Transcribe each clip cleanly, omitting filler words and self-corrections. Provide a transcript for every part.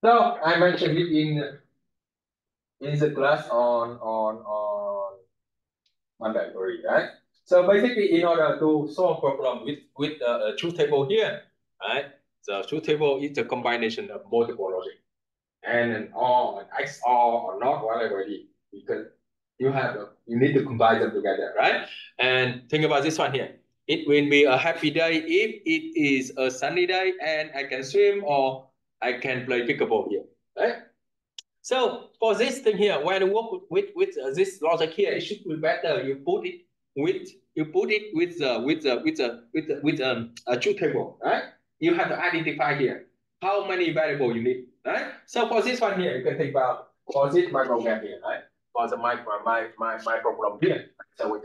So I mentioned it in the class on Monday already, right? So basically, in order to solve problem with a truth table here, right? The truth table is a combination of multiple logic and an OR, an XOR, or not, whatever it is, because you need to combine them together, right? And think about this one here. It will be a happy day if it is a sunny day and I can swim or I can play pickleball here, right? So for this thing here, when you work with this logic here, it should be better. You put it with a truth table, right? You have to identify here how many variables you need, right? So for this one here, you can think about for this my program here, right? For the my problem here. So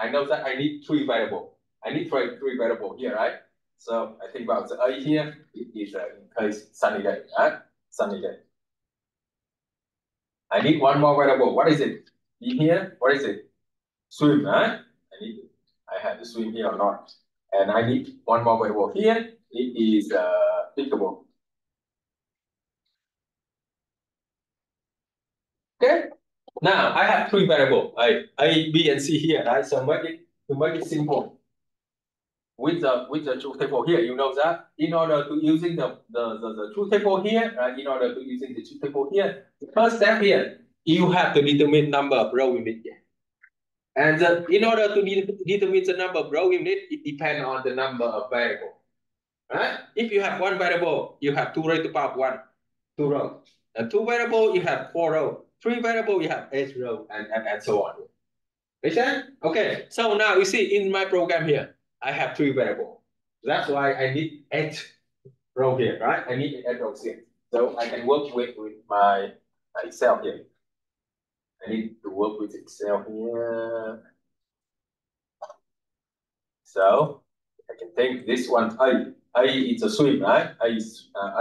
I know that I need three variables. I need three variables here, right? So I think about the A here. It is in case sunny day, right? Sunny day. I need one more variable. What is it? In here, what is it? Swim, huh? I have to swim here or not. And I need one more variable here. It is pickable. Okay. Now I have three variables, A, B, and C here, right? So to make it simple with the truth table here, you know that in order to using the truth table here, right? In order to using the truth table here, the first step here, you have to determine number of row you need. And in order to determine the number of row you need, it depends on the number of variables. Right? If you have one variable, you have 2 raised to the power of 1, 2 rows. And 2 variables, you have 4 rows. 3 variables, you have 8 rows, and so on. Make sense? Okay, so now you see in my program here, I have 3 variables. That's why I need 8 rows here, right? I need 8 rows here. So I can work with my Excel here. I need to work with Excel here. So I can take this one A. A is a swim, right?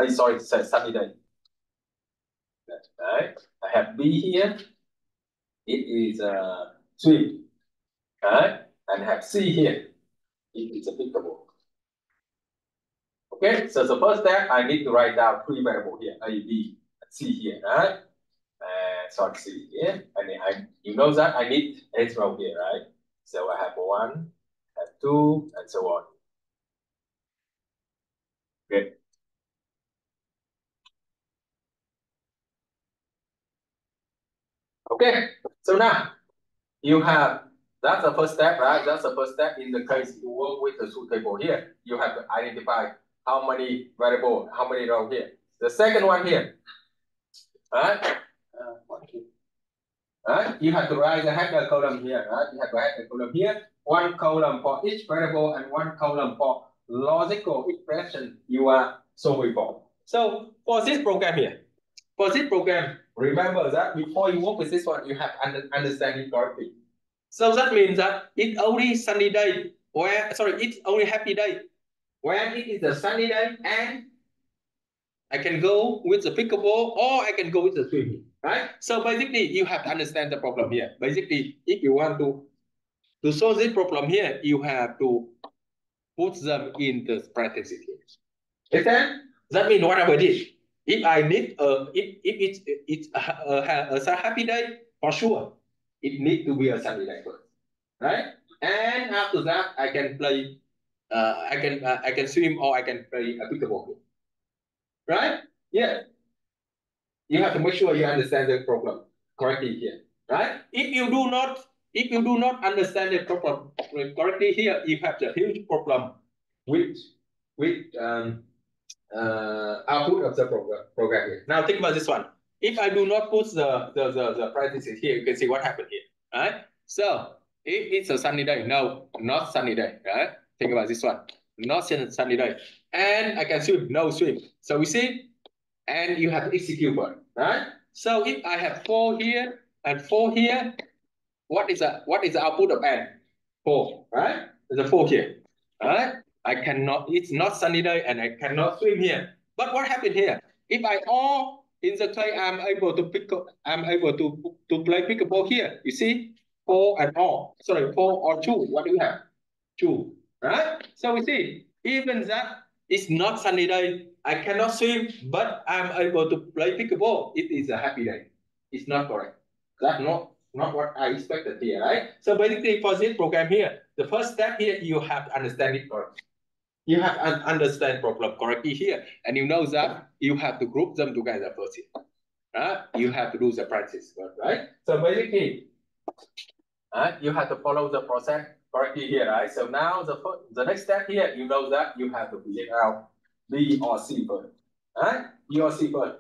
Sorry, it's a sunny day. Right? I have B here. It is a swim, right? And I have C here. It is a pickable. Okay, so the first step, I need to write down 3 variables here, A, B, and C here, right? And sorry, C here. And you know that I need 8 rows here, right? So I have 1, I have 2, and so on. Okay. Okay, so now you have, that's the first step, right? That's the first step in the case you work with the truth table here. You have to identify how many variables, how many rows here. The second one here, right? You have to write the header column here, right? You have to write the column here. One column for each variable and one column for logical expression you are solving for. So for this program here, remember that before you work with this one, you have to understand it correctly. So that means that it's only sunny day it's only happy day when it is a sunny day and I can go with the pickleball or I can go with the swimming, right? So basically you have to understand the problem here. Basically, if you want to solve this problem here, you have to put them in the parentheses here. Understand? That means whatever it is. If I need if it's a happy day, for sure, it needs to be a sunny day first, right? And after that, I can play, I can swim or I can play a pickleball, right? Yeah. You have to make sure you understand the problem correctly here, right? If you do not understand the problem correctly here, you have a huge problem with output of the program here. Now think about this one. If I do not put the parentheses here, you can see what happened here, right? So if it's a sunny day, no, not sunny day, right? Think about this one, not sunny day. And I can swim, no swim. So we see, and you have to execute one, right? So if I have 4 here and 4 here, what is the output of n? 4, right? There's a 4 here, right? I cannot, it's not sunny day and I cannot swim here. But what happened here? If I all in the clay, I'm able to play pickleball here. You see, 4 and all. Sorry, 4 or 2. What do you have? 2, right? So we see, even that It's not sunny day. I cannot swim, but I'm able to play pickleball. It is a happy day. It's not correct. That's not what I expected here, right? So basically for this program here, the first step here, you have to understand it correctly. You have to understand problem correctly here. And you know that you have to group them together first here. Right? You have to do the practice, right? So basically, you have to follow the process correctly here, right? So now the next step here, you know that you have to figure out B or C first, right? B or C first,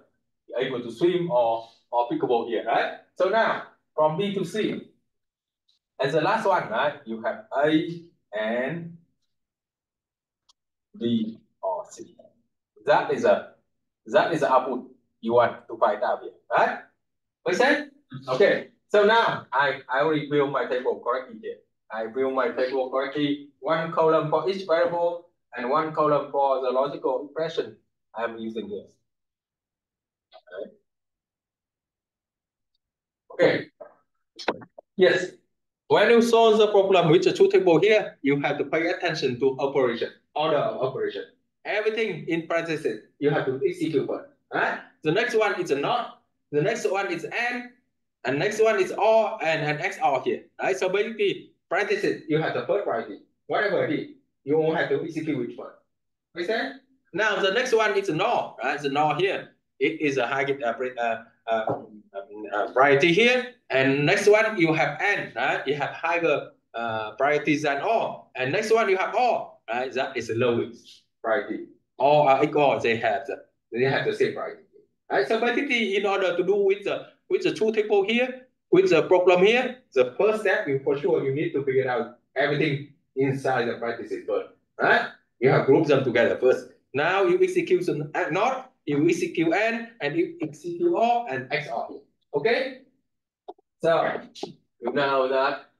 you're able to swim or pickleball here, right? So now from B to C, as the last one, right? You have A and B or C. That is the output you want to find out here, right? Make sense? Okay. So now I already build my table correctly here. I build my table correctly. One column for each variable and one column for the logical expression I'm using here. Okay. Yes. When you solve the problem with the two table here, you have to pay attention to operation, order of operation. Everything in parentheses, you have to execute first. Right? The next one is a not. The next one is and next one is or and XOR here. Right? So basically, parentheses, you have the first priority. Whatever it is, you won't have to execute which one. Make sense? Now the next one is a NOR, right? The NOR here. It is a high priority here. And next one you have N, right? You have higher priorities than all. And next one you have all, right? That is the lowest priority. All are equal. They have the same priority. Right? So basically, in order to do with the truth table here, with the problem here, the first step, for sure, you need to figure out everything inside the parentheses first, right? You have grouped them together first. Now you execute not, you execute N, and you execute all and XOR here. Okay? So you know that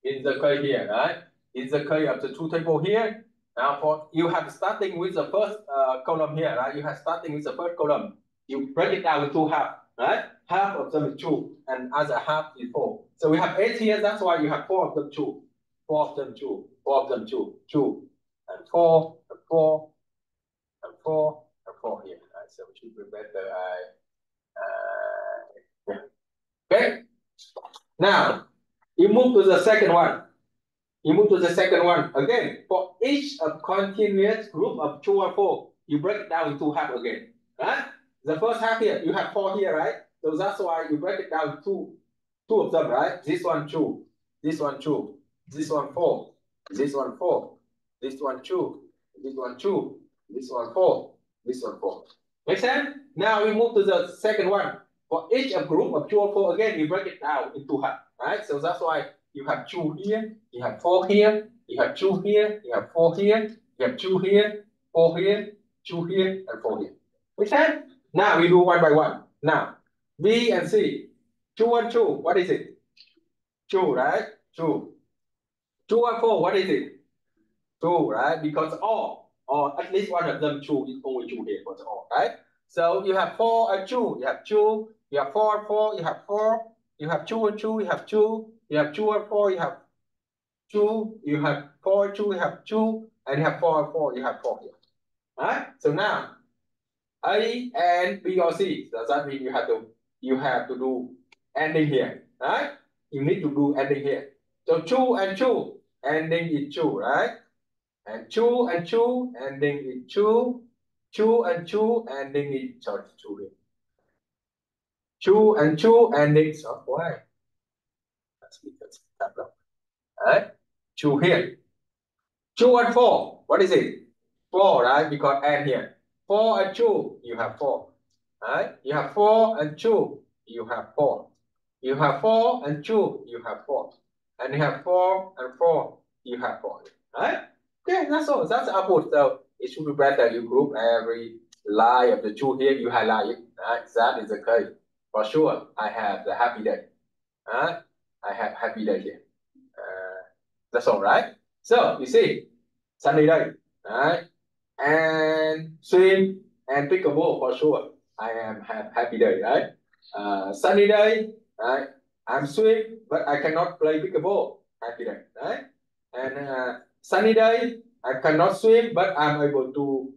in the case here, right? In the case of the truth table here, now for you have starting with the first column here, right? You have starting with the first column. You break it down into half, right? Half of them is true, and other half is false. So we have 8 here. That's why you have 4 of them true, 4 of them true, 4 of them true, and 4, and 4, and 4, and 4 here. Right? So we should be better. Okay. Now you move to the second one. You move to the second one. Again, for each continuous group of true or false, you break it down into half again. Right? The first half here, you have 4 here, right? So that's why you break it down to two of them, right? This one true, this one true, this one false, this one false, this one true, this one true, this one false, this one false. Make sense? Now we move to the second one. For each group of true or false, again, you break it down into half, right? So that's why you have true here, you have 4 here, you have true here, you have 4 here, you have true here, 4 here, true here, and 4 here. Make sense? Now we do one by one. Now, B and C. True and true, what is it? True, right? True. True and false, what is it? True, right? Because all, or at least one of them true, is only true here for the all, right? So you have 4 and true, you have true, you have 4 and 4, you have 4, you have true and true, you have true, you have true and 4, you have true, you have 4 and true, you have true, and you have 4 and 4, you have 4 here. Right? So now A and B or C. Does that mean you have to do ending here, right? You need to do ending here. So true and true, ending is true, right? And true and true, ending is true. True and true, ending is true here. True and true, ending is why? That's because right? True here. True and false. What is it? False, right? Because and here. 4 and 2, you have 4. Right? You have 4 and 2, you have 4. You have 4 and 2, you have 4. And you have 4 and 4, you have 4. Right? Okay, that's all. That's the output. So it should be better. You group every line of the 2 here, you highlight it. Right? That is the case. For sure, I have the happy day. Right? I have happy day here. That's all right. So you see, sunny day. Right? And swim and pickleball for sure. I am happy day, right? Sunny day, right? I'm swim, but I cannot play pickleball. Happy day, right? And sunny day, I cannot swim, but I'm able to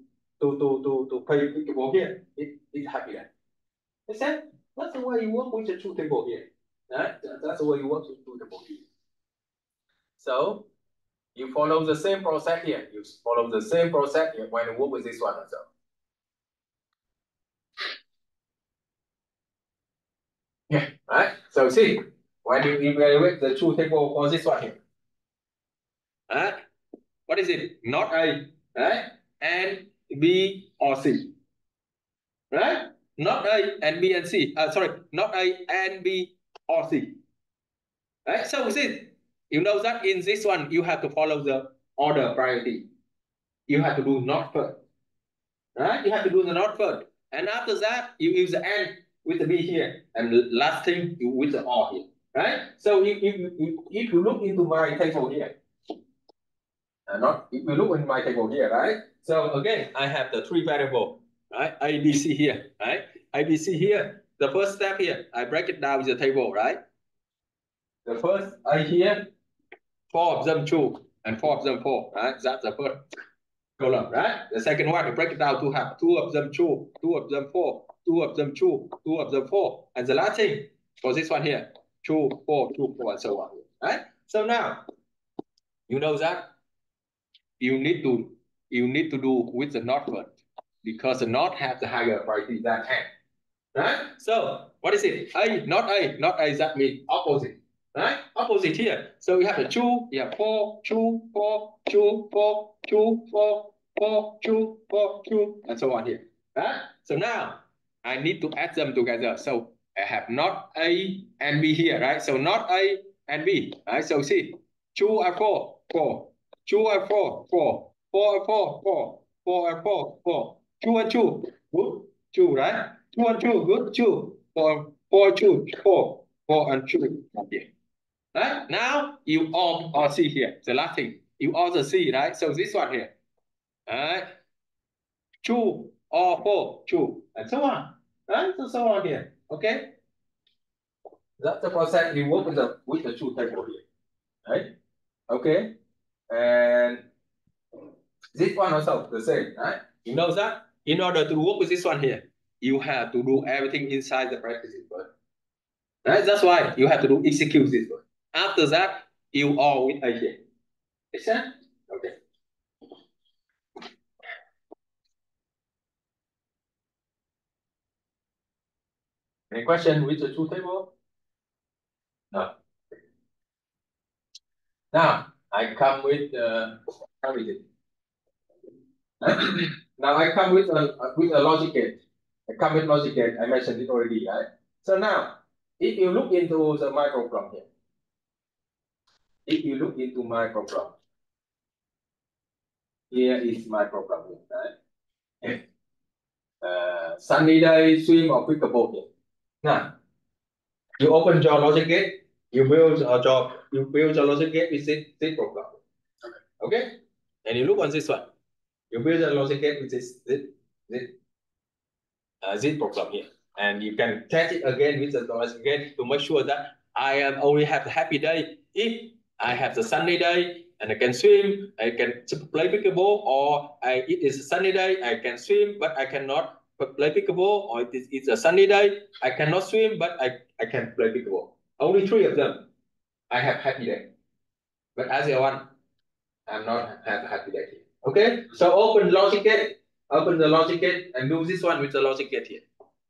to play pickable here, it's happy day. Make sense? That's the way you work with the truth table here. Right? That's the way you work with the truth table here. So you follow the same process here. You follow the same process here when you work with this one also. Yeah, right? So see, when you evaluate the truth table for this one here, right? What is it? Not A, right? And B or C, right? Not A and B and C. Sorry, not A and B or C. Right? So see, you know that in this one you have to follow the order priority. You have to do not first, right? You have to do the not first, and after that you use the and with the B here, and last thing you with the or here, right? So if you look into my table here, not if you look in my table here, right? So again, I have the three variable, right? A, B, C here, right? A, B, C here. The first step here, I break it down with the table, right? The first A here, 4 of them true and 4 of them false, right? That's the first column, right? The second one, I break it down to have 2 of them true, 2 of them false, 2 of them true, 2 of them false, and the last thing for this one here, true, false, and so on, right? So now you know that you need to do with the not first because the not have the higher priority than and, right? So what is it? A, not A, not A. That means opposite, right? Opposite here. So you have a true, you have four, true, four, true, four, true, four, four, true, four, true, and so on here, right? So now I need to add them together. So I have not A and B here, right? So not A and B, right? So see, true and four, four, true and four, four, four and four, four, four and four, four, two and two, good, two, right? 2 and 2, good, 2. 4, 2, 4, 4 and 2. Okay. Right? Now you all see here. The last thing. You also see, right? So this one here. Right? 2 or 4, 2. And so on. Right? So on here. Okay? That's the process you work with the two table here. Right? Okay? And this one also the same, right? You know that in order to work with this one here, you have to do everything inside the practice first. Right? That's why you have to do execute this one. After that, you all with A here. Make sense? Okay. Any question with the two table? No. Now I come with how is it? Now I come with a logic gate. I come with logic gate. I mentioned it already, right? So now, if you look into the microprogram here, if you look into microprogram, here is microprogram here, right? Sunny day, swim or pick a boat here. Now, you open your logic gate, you build your logic gate with this program. Okay? And you look on this one. You build a logic gate with this program here. And you can test it again with the logic gate to make sure that I am only have a happy day if I have the sunny day and I can swim, I can play pickleball, or it is a sunny day, I can swim, but I cannot play pickleball, or it's a sunny day, I cannot swim, but I can play pickleball. Only 3 of them, I have happy day. But as the one, I'm not have a happy day here. Okay, so open logic gate, open the logic gate, and do this one with the logic gate here.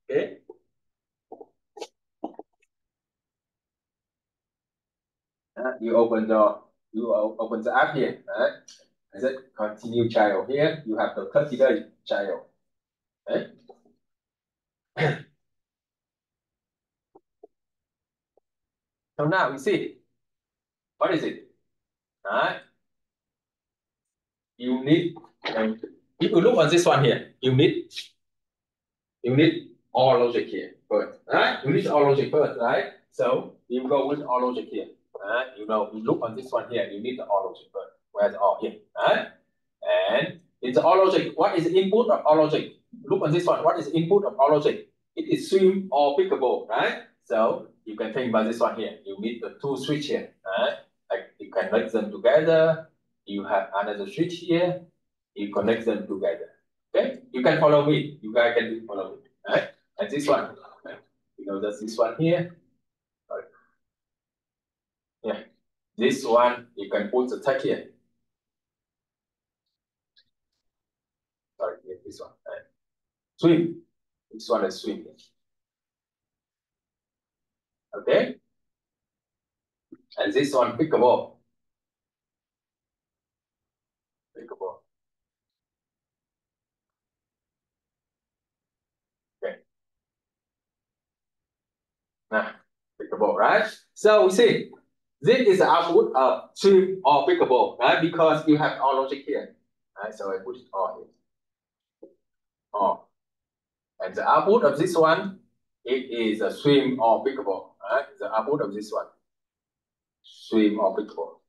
Okay. You open the app here, right? I said continue child here. You have the 30-day child. Okay. So now we see what is it? Right? You need. If you look on this one here, you need all logic here first, right? You need all logic first, right? So you go with all logic here, right? You look on this one here, you need the all logic first. Where's all here, right? And it's all logic. What is the input of all logic? Look on this one. What is the input of all logic? It is swim or pickable, right? So you can think about this one here. You need the 2 switch here, right? Like you can connect them together. You have another switch here. You connect them together. Okay, you can follow me. You guys can follow me. Right? And this one, right? You know, that's this one here. Right. Yeah, this one you can put the tag here. Sorry, yeah, this one. Right? Swim. This one is swim. Okay, and this one pick a ball. Pick a ball. Okay. Now, pick a ball, right? So we see this is the output of swim or pick a ball, right? Because you have all logic here, right? So I put it all here. All. And the output of this one, it is a swim or pick a ball, right? The output of this one, swim or pick a ball.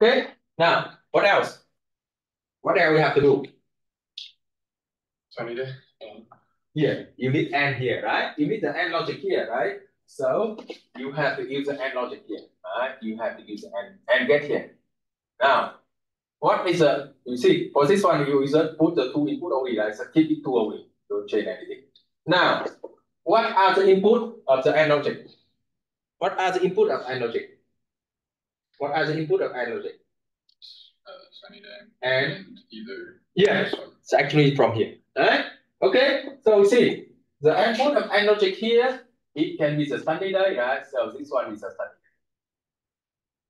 Okay. Now, what else? What else we have to do? So I need to here, you need AND here, right? You need the AND logic here, right? So you have to use the AND logic here, right? You have to use the AND get here. Now, what is the, you see, for this one, you just put the two input only, right? So keep it two only, don't change anything. Now, what are the input of the AND logic? What are the input of AND logic? What are the input of AND logic? And either. Yeah, it's actually from here, right? Okay, so see, the input of AND logic here, it can be the sunny day, right? So this one is a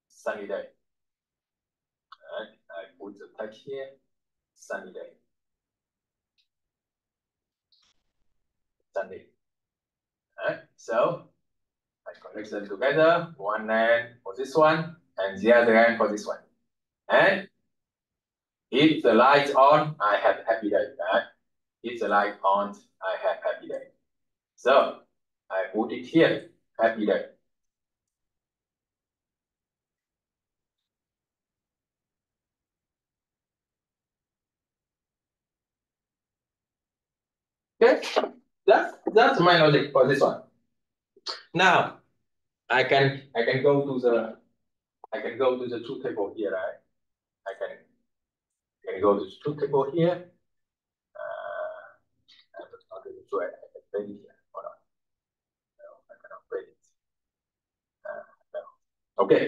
sunny day. Right? I put the tag here, sunny day. Sunday. Right? So I connect them together, one end for this one, and the other end for this one. And if the light's on, I have happy day. Right? If the light on, I have happy day. So I put it here, happy day. Okay, that's my logic for this one. Now I can go to the truth table here, right? I can go to the truth table here. I'm not really sure I can play it here. Hold on. No, I cannot play it. No. Okay.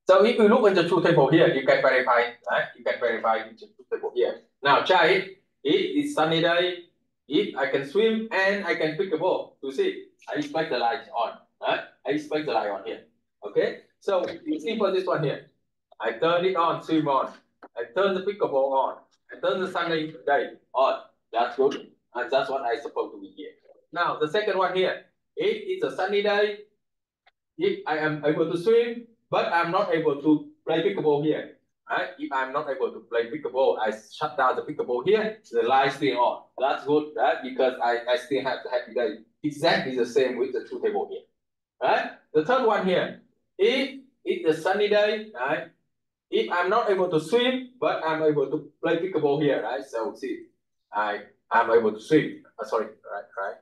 So if you look at the truth table here, you can verify, right? You can verify the truth table here. Now try it. If it's sunny day, if I can swim and I can pick a ball. You see, I expect the light on, right? I expect the light on here. Okay. So you see for this one here, I turn it on, swim on. I turn the pickleball on. I turn the sunny day on. That's good. And that's what I supposed to be here. Now the second one here, if it's a sunny day, if I am able to swim, but I'm not able to play pickleball here. Right? If I'm not able to play pickleball, I shut down the pickleball here, the light still on. That's good, right? Because I still have the happy day. Exactly the same with the two table here. Right? The third one here, if it's a sunny day, right? If I'm not able to swim, but I'm able to play pickleball here, right? So see, I'm able to swim. Sorry, right?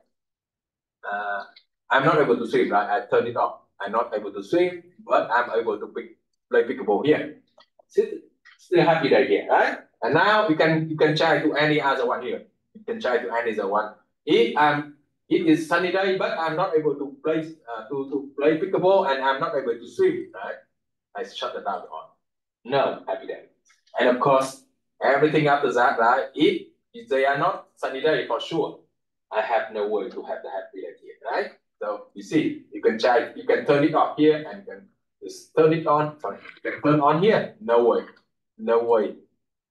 I'm not able to swim, right? I turn it off. I'm not able to swim, but I'm able to play pickleball here. Still happy day here, right? And now you can try to any other one here. You can try to any other one. It is sunny day, but I'm not able to play to play pickleball, and I'm not able to swim, right? I shut the down on. No, happy day. And of course, everything after that, right? If they are not sunny day for sure, I have no way to have the happy day here, right? So you see, you can turn it off here and then just turn it on. Sorry, you can turn on here. No way,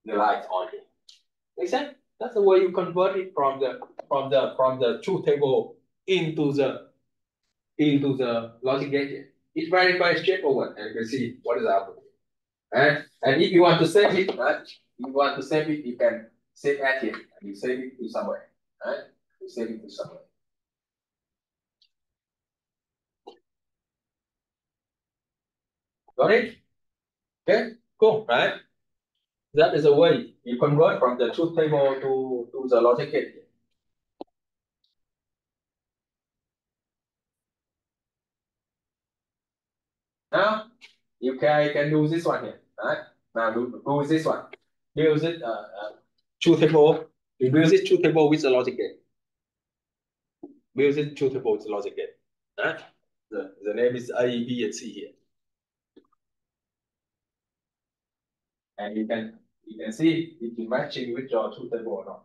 the lights on here. Make sense? That's the way you convert it from the truth table into the logic gate. It's very straightforward, and you can see what is the output. And if you want to save it, right? You want to save it, you can save at here, and you save it to somewhere, right? You save it to somewhere. Got it? Okay, cool, right? That is a way you convert from the truth table to the logic gate. You can do this one here. Right? Now do this one. Build it two table. You build this two table with a logic gate. Build it two table with a logic gate. Right? The name is A, B, and C here. And you can see if you matching with your two table or not.